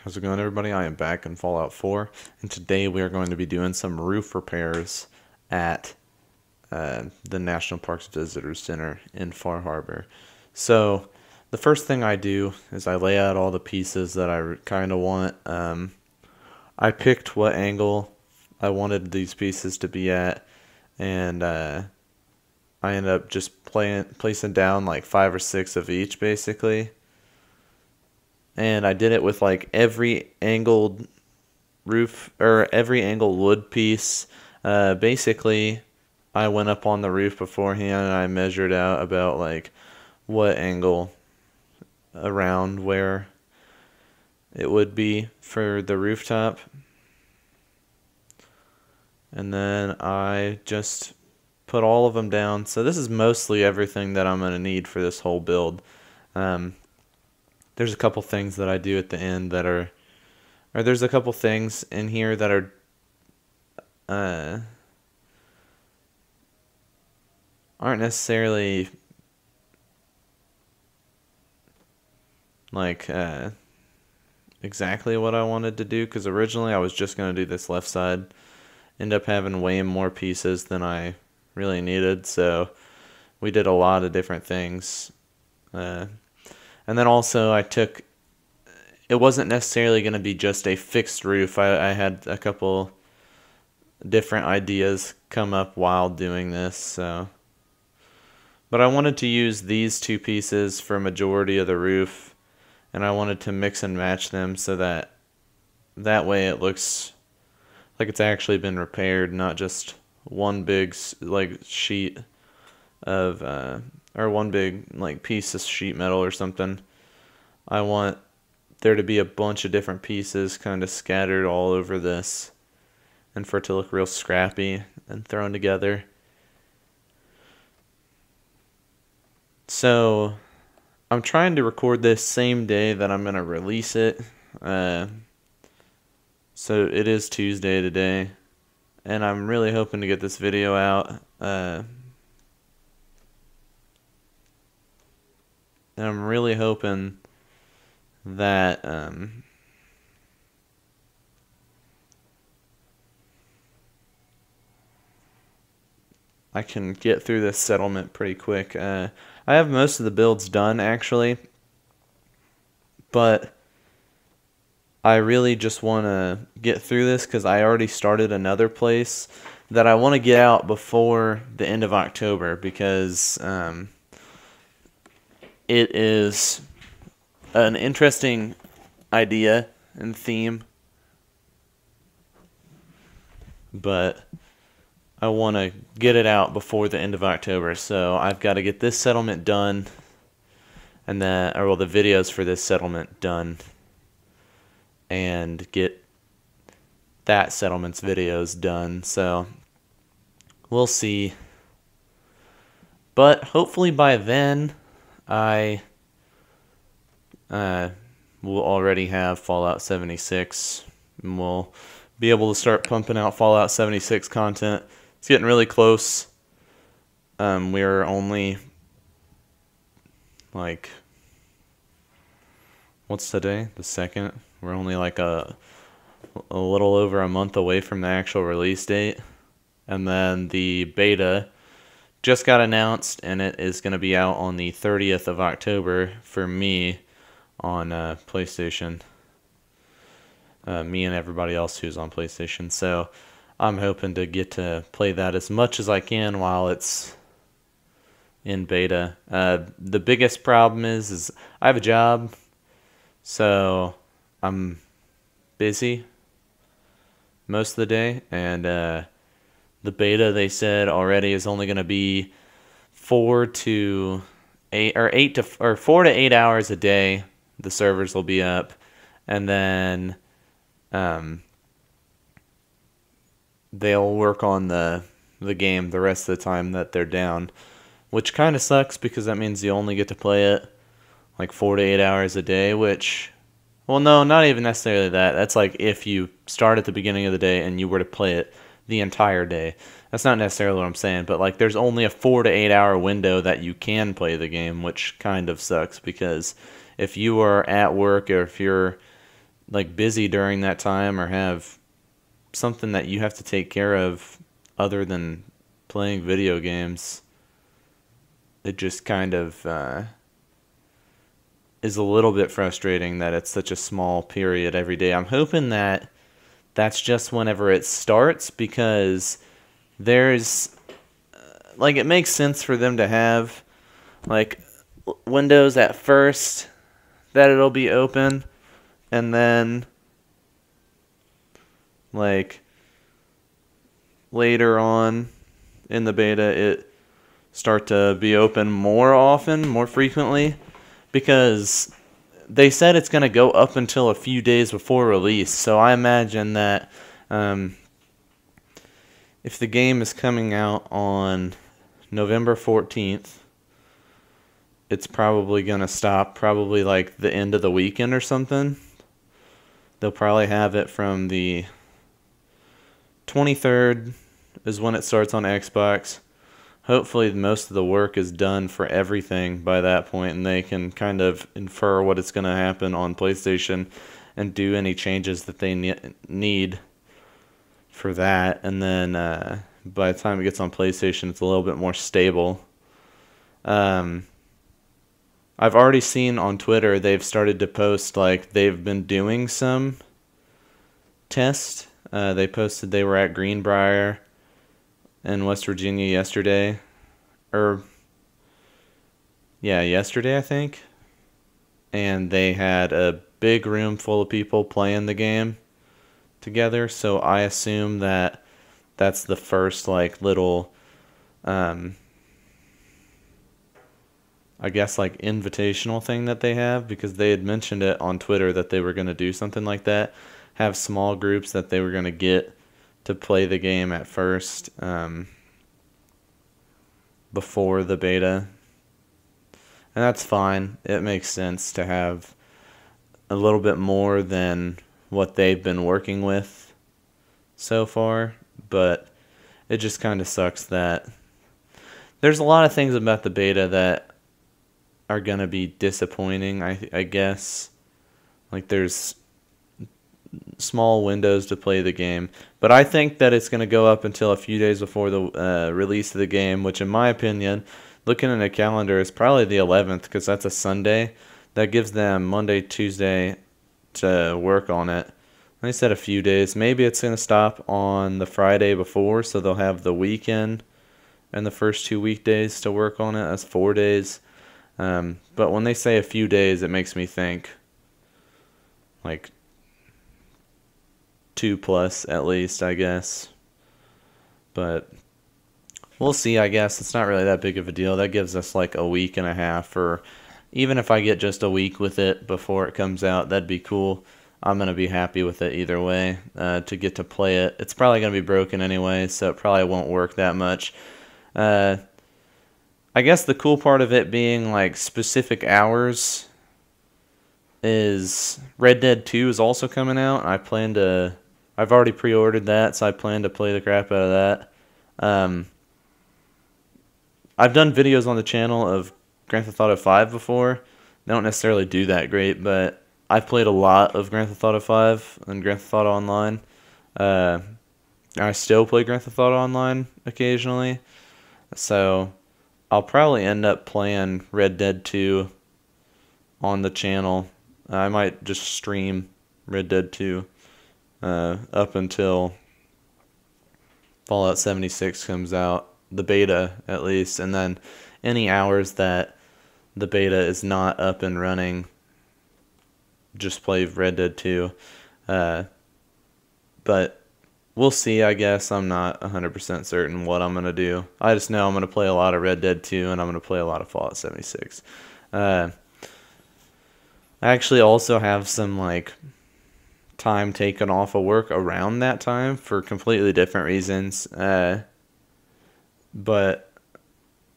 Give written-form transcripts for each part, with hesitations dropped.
How's it going, everybody? I am back in Fallout 4, and today we are going to be doing some roof repairs at the National Parks Visitors Center in Far Harbor. So, the first thing I do is I lay out all the pieces that I kind of want. I picked what angle I wanted these pieces to be at, and I ended up just placing down like 5 or 6 of each, basically. And I did it with like every angled roof or every angled wood piece. Basically, I went up on the roof beforehand and I measured out about like what angle around where it would be for the rooftop. And then I just put all of them down. So this is mostly everything that I'm going to need for this whole build. There's a couple things that I do at the end that are, or there's a couple things in here that are, aren't necessarily like exactly what I wanted to do, because originally I was just going to do this left side. End up having way more pieces than I really needed, so we did a lot of different things. And then also it wasn't necessarily going to be just a fixed roof. I had a couple different ideas come up while doing this. So, but I wanted to use these two pieces for majority of the roof, and I wanted to mix and match them so that way it looks like it's actually been repaired, not just one big like sheet of or one big like piece of sheet metal or something. I want there to be a bunch of different pieces kind of scattered all over this, and for it to look real scrappy and thrown together. So I'm trying to record this same day that I'm going to release it. So it is Tuesday today, and I'm really hoping to get this video out. And I'm really hoping that I can get through this settlement pretty quick. I have most of the builds done, actually, but I really just want to get through this because I already started another place that I want to get out before the end of October, because it is an interesting idea and theme, but I want to get it out before the end of October. So I've got to get this settlement done, and the videos for this settlement done, and get that settlement's videos done. So we'll see, but hopefully by then I will already have Fallout 76, and we'll be able to start pumping out Fallout 76 content. It's getting really close. We're only like, what's today? The 2nd? We're only like a little over a month away from the actual release date. And then the beta just got announced, and it is going to be out on the 30th of October for me on PlayStation. Me and everybody else who's on PlayStation. So I'm hoping to get to play that as much as I can while it's in beta. The biggest problem is I have a job, so I'm busy most of the day, and the beta, they said already, is only going to be 4 to 8 or 4 to 8 hours a day. The servers will be up, and then they'll work on the game the rest of the time that they're down, which kind of sucks because that means you only get to play it like 4 to 8 hours a day, which, well, no, not even necessarily that. That's like if you start at the beginning of the day and you were to play it the entire day. That's not necessarily what I'm saying, but like there's only a 4 to 8 hour window that you can play the game, which kind of sucks, because if you are at work or if you're like busy during that time or have something that you have to take care of other than playing video games, it just kind of is a little bit frustrating that it's such a small period every day. I'm hoping that that's just whenever it starts, because there's like, it makes sense for them to have like windows at first that it'll be open, and then like later on in the beta it start to be open more often, more frequently, because they said it's going to go up until a few days before release. So I imagine that if the game is coming out on November 14th, it's probably going to stop probably like the end of the weekend or something. They'll probably have it from the 23rd is when it starts on Xbox. Hopefully most of the work is done for everything by that point, and they can kind of infer what it's going to happen on PlayStation and do any changes that they need for that. And then by the time it gets on PlayStation, it's a little bit more stable. I've already seen on Twitter they've started to post like they've been doing some tests. They posted they were at Greenbrier in West Virginia yesterday. Yesterday I think. And they had a big room full of people playing the game together. So I assume that that's the first like little I guess like invitational thing that they have, because they had mentioned it on Twitter that they were going to do something like that, have small groups that they were going to get to play the game at first before the beta. And that's fine. It makes sense to have a little bit more than what they've been working with so far, but it just kind of sucks that there's a lot of things about the beta that are going to be disappointing, I guess. Like, there's small windows to play the game, but I think that it's going to go up until a few days before the release of the game, which in my opinion, looking at a calendar, is probably the 11th, because that's a Sunday. That gives them Monday, Tuesday to work on it. They said a few days. Maybe it's going to stop on the Friday before, so they'll have the weekend and the first 2 weekdays to work on it. That's 4 days. But when they say a few days, it makes me think like 2+ at least, I guess. But we'll see, I guess. It's not really that big of a deal. That gives us like a week and a half, or even if I get just a week with it before it comes out, that'd be cool. I'm going to be happy with it either way, to get to play it. It's probably going to be broken anyway, so it probably won't work that much. I guess the cool part of it being like specific hours is Red Dead 2 is also coming out. I've already pre-ordered that, so I plan to play the crap out of that. I've done videos on the channel of Grand Theft Auto 5 before. They don't necessarily do that great, but I've played a lot of Grand Theft Auto 5 and Grand Theft Auto Online. I still play Grand Theft Auto Online occasionally, so I'll probably end up playing Red Dead 2 on the channel. I might just stream Red Dead 2 up until Fallout 76 comes out, the beta at least, and then any hours that the beta is not up and running, just play Red Dead 2. But we'll see, I guess. I'm not 100% certain what I'm going to do. I just know I'm going to play a lot of Red Dead 2, and I'm going to play a lot of Fallout 76. I actually also have some like time taken off of work around that time for completely different reasons. But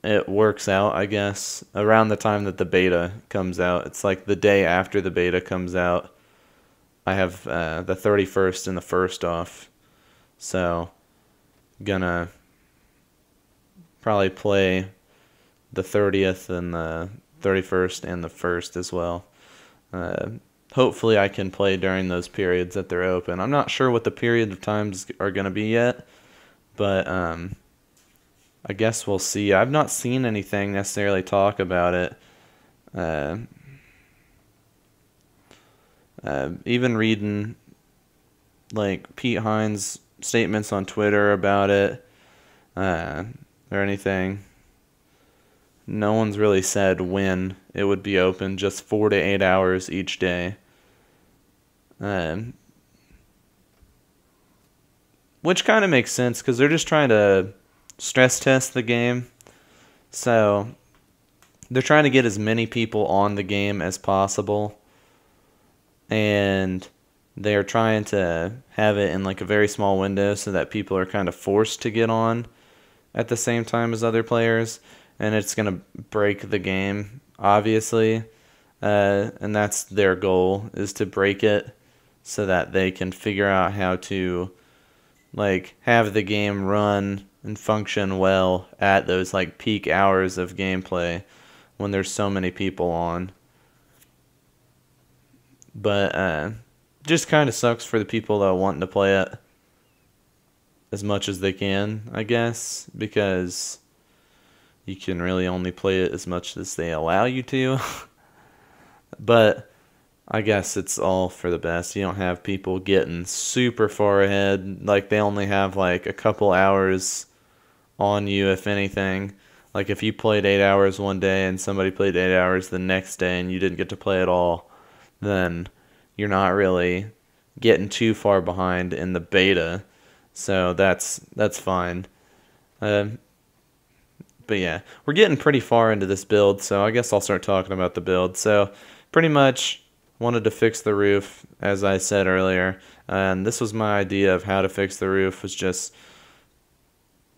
it works out, I guess, around the time that the beta comes out. It's like the day after the beta comes out. I have the 31st and the 1st off. So, gonna probably play the 30th and the 31st and the 1st as well. hopefully I can play during those periods that they're open. I'm not sure what the period of times are going to be yet, but I guess we'll see. I've not seen anything necessarily talk about it. Even reading like Pete Hines' statements on Twitter about it or anything, no one's really said when it would be open, just 4 to 8 hours each day. Which kind of makes sense because they're just trying to stress test the game. So they're trying to get as many people on the game as possible. And they're trying to have it in like a very small window so that people are kind of forced to get on at the same time as other players. And it's going to break the game, obviously. And that's their goal, is to break it so that they can figure out how to like have the game run and function well at those like peak hours of gameplay when there's so many people on. But just kind of sucks for the people that are wanting to play it as much as they can, I guess, because you can really only play it as much as they allow you to. But I guess it's all for the best. You don't have people getting super far ahead. Like, they only have like a couple hours on you, if anything. Like, if you played 8 hours one day and somebody played 8 hours the next day and you didn't get to play at all, then you're not really getting too far behind in the beta. So that's fine. But yeah, we're getting pretty far into this build, so I guess I'll start talking about the build. So pretty much wanted to fix the roof, as I said earlier. And this was my idea of how to fix the roof, was just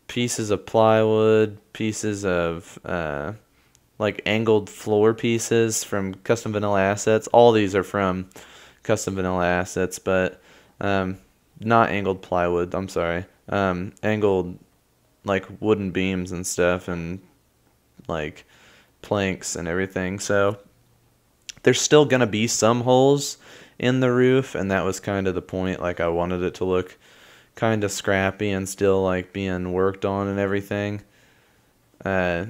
pieces of plywood, pieces of like angled floor pieces from Custom Vanilla Assets. All these are from Custom Vanilla Assets, but not angled plywood, I'm sorry. Angled like wooden beams and stuff, and like planks and everything. So there's still gonna be some holes in the roof, and that was kind of the point. Like, I wanted it to look kind of scrappy and still like being worked on and everything. Right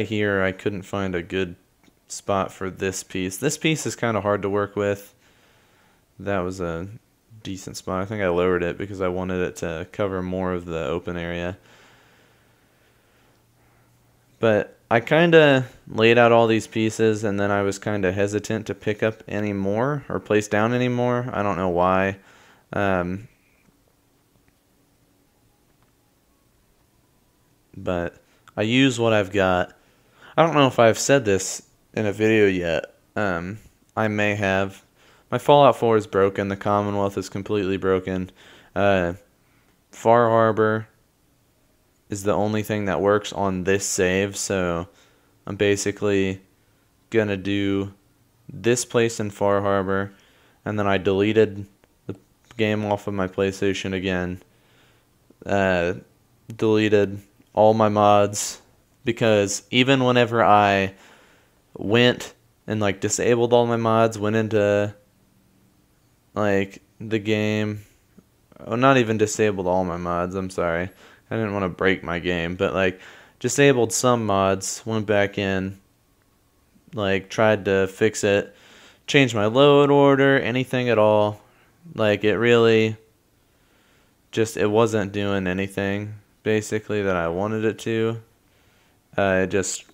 here I couldn't find a good spot for this piece. This piece is kind of hard to work with. That was a decent spot. I think I lowered it because I wanted it to cover more of the open area. But I kind of laid out all these pieces, and then I was kind of hesitant to pick up any more or place down any more. I don't know why. But I use what I've got. I don't know if I've said this in a video yet. I may have. My Fallout 4 is broken. The Commonwealth is completely broken. Far Harbor is the only thing that works on this save, so I'm basically gonna do this place in Far Harbor, and then I deleted the game off of my PlayStation again. Deleted all my mods, because even whenever I went and like disabled all my mods, went into like the game, well, not even disabled all my mods, I'm sorry, I didn't want to break my game, but like disabled some mods, went back in, like tried to fix it, changed my load order, anything at all. Like, it really just, it wasn't doing anything basically that I wanted it to. It just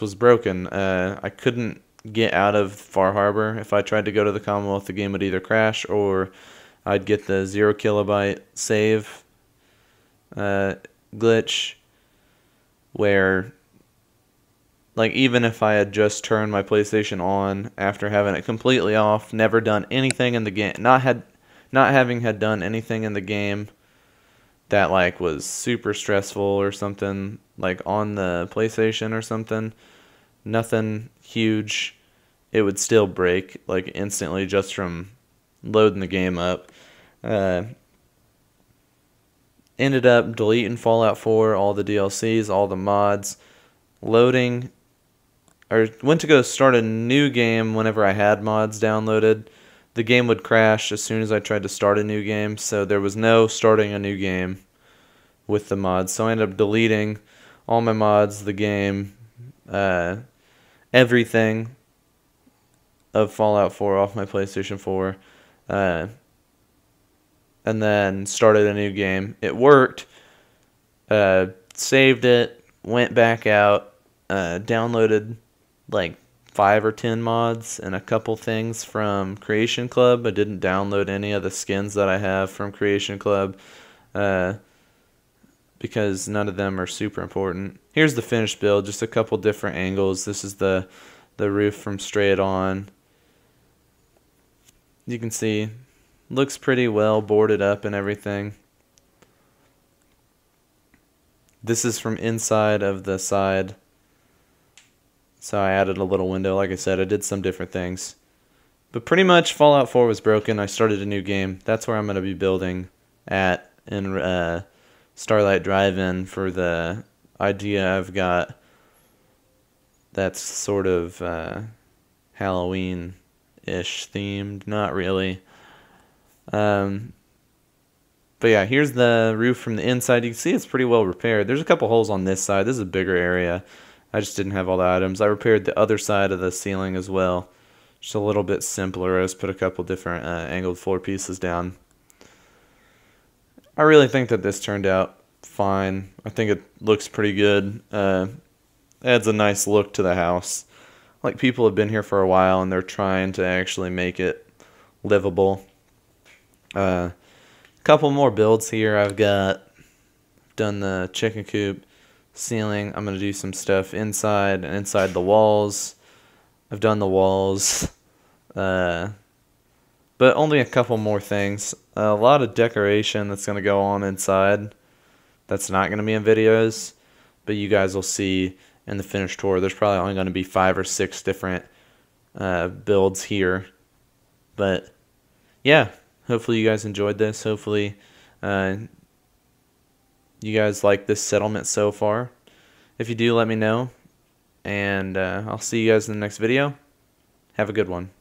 was broken. I couldn't get out of Far Harbor. If I tried to go to the Commonwealth, the game would either crash or I'd get the 0 kilobyte save glitch, where like even if I had just turned my PlayStation on after having it completely off, never done anything in the game, not having had done anything in the game that like was super stressful or something, like on the PlayStation or something, nothing huge, it would still break like instantly just from loading the game up. Ended up deleting Fallout 4, all the DLCs, all the mods, loading or went to go start a new game whenever I had mods downloaded, the game would crash as soon as I tried to start a new game, so there was no starting a new game with the mods. So I ended up deleting all my mods, the game, everything of Fallout 4 off my PlayStation 4, and then started a new game. It worked, saved it, went back out, downloaded like 5 or 10 mods and a couple things from Creation Club. I didn't download any of the skins that I have from Creation Club because none of them are super important. Here's the finished build, just a couple different angles. This is the roof from Straight On. You can see, looks pretty well boarded up and everything. This is from inside of the side. So I added a little window. Like I said, I did some different things. But pretty much Fallout 4 was broken. I started a new game. That's where I'm going to be building at in Starlight Drive-In for the idea I've got that's sort of Halloween-ish themed. Not really. But yeah, here's the roof from the inside. You can see it's pretty well repaired. There's a couple holes on this side. This is a bigger area. I just didn't have all the items. I repaired the other side of the ceiling as well. Just a little bit simpler. I just put a couple different angled floor pieces down. I really think that this turned out fine. I think it looks pretty good. Adds a nice look to the house. Like, people have been here for a while and they're trying to actually make it livable. Couple more builds here. I've done the chicken coop ceiling. I'm going to do some stuff inside and inside the walls. I've done the walls. But only a couple more things. A lot of decoration that's going to go on inside. That's not going to be in videos, but you guys will see in the finished tour. There's probably only going to be 5 or 6 different builds here. But yeah, hopefully you guys enjoyed this. Hopefully you guys like this settlement so far. If you do, let me know. And I'll see you guys in the next video. Have a good one.